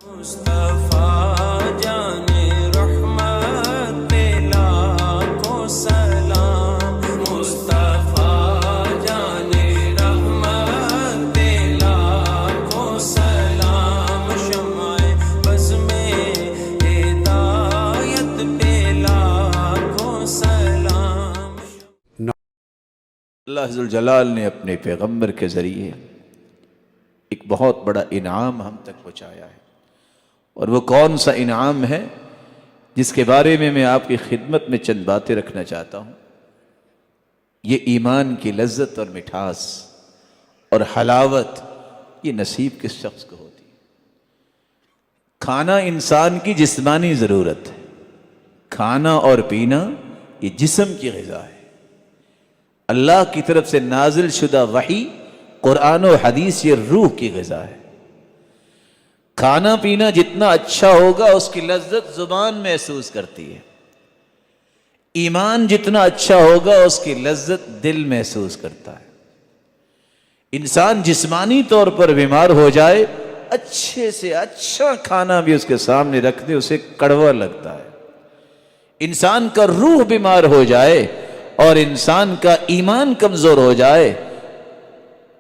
مصطفیٰ جان رحمت پہ لاکھوں سلام، مصطفیٰ جان رحمت پہ لاکھوں سلام، شمع بز میں ہدایت پہ لاکھوں سلام۔ اللہ ذوالجلال نے اپنے پیغمبر کے ذریعے ایک بہت بڑا انعام ہم تک پہنچایا ہے، اور وہ کون سا انعام ہے جس کے بارے میں آپ کی خدمت میں چند باتیں رکھنا چاہتا ہوں۔ یہ ایمان کی لذت اور مٹھاس اور حلاوت یہ نصیب کس شخص کو ہوتی ہے؟ کھانا انسان کی جسمانی ضرورت ہے، کھانا اور پینا یہ جسم کی غذا ہے۔ اللہ کی طرف سے نازل شدہ وحی قرآن و حدیث یہ روح کی غذا ہے۔ کھانا پینا جتنا اچھا ہوگا اس کی لذت زبان محسوس کرتی ہے، ایمان جتنا اچھا ہوگا اس کی لذت دل محسوس کرتا ہے۔ انسان جسمانی طور پر بیمار ہو جائے، اچھے سے اچھا کھانا بھی اس کے سامنے رکھ دے اسے کڑوا لگتا ہے۔ انسان کا روح بیمار ہو جائے اور انسان کا ایمان کمزور ہو جائے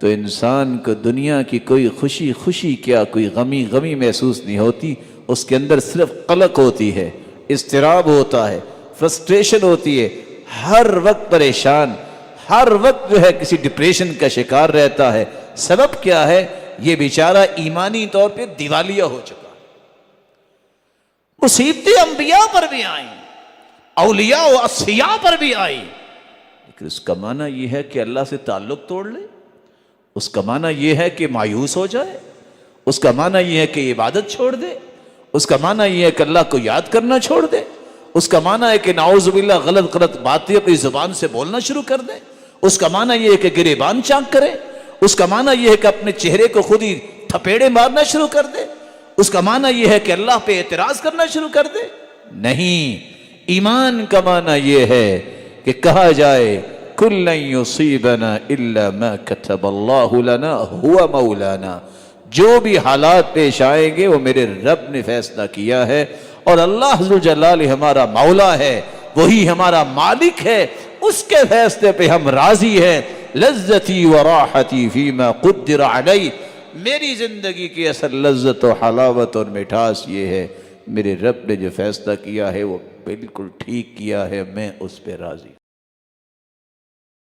تو انسان کو دنیا کی کوئی خوشی خوشی کیا کوئی غمی غمی محسوس نہیں ہوتی، اس کے اندر صرف قلق ہوتی ہے، اضطراب ہوتا ہے، فرسٹریشن ہوتی ہے، ہر وقت پریشان، ہر وقت جو ہے کسی ڈپریشن کا شکار رہتا ہے۔ سبب کیا ہے؟ یہ بیچارہ ایمانی طور پہ دیوالیہ ہو چکا۔ مصیبتیں انبیاء پر بھی آئیں، اولیاء و اصفیاء پر بھی آئی، لیکن اس کا معنی یہ ہے کہ اللہ سے تعلق توڑ لے؟ اس کا معنی یہ ہے کہ مایوس ہو جائے؟ اس کا معنی یہ ہے کہ عبادت چھوڑ دے؟ اس کا معنی یہ ہے کہ اللہ کو یاد کرنا چھوڑ دے؟ اس کا معنی ہے کہ نعوذ باللہ غلط غلط باتیں اپنی زبان سے بولنا شروع کر دے؟ اس کا معنی یہ ہے کہ گریبان چاک کرے؟ اس کا معنی یہ ہے کہ اپنے چہرے کو خود ہی تھپیڑے مارنا شروع کر دے؟ اس کا معنی یہ ہے کہ اللہ پہ اعتراض کرنا شروع کر دے؟ نہیں، ایمان کا معنی یہ ہے کہ کہا جائے کُلَّن یُصِیبَنَا إِلَّا مَا كَتَبَ اللَّهُ لَنَا هُوَ مَوْلَانَا، جو بھی حالات پیش آئیں گے وہ میرے رب نے فیصلہ کیا ہے، اور اللہ ذوالجلال ہمارا مولا ہے، وہی ہمارا مالک ہے، اس کے فیصلے پہ ہم راضی ہیں۔ لذتی و راحتی فیما قدر علی، میری زندگی کی اصل لذت و حلاوت اور مٹھاس یہ ہے میرے رب نے جو فیصلہ کیا ہے وہ بالکل ٹھیک کیا ہے، میں اس پہ راضی۔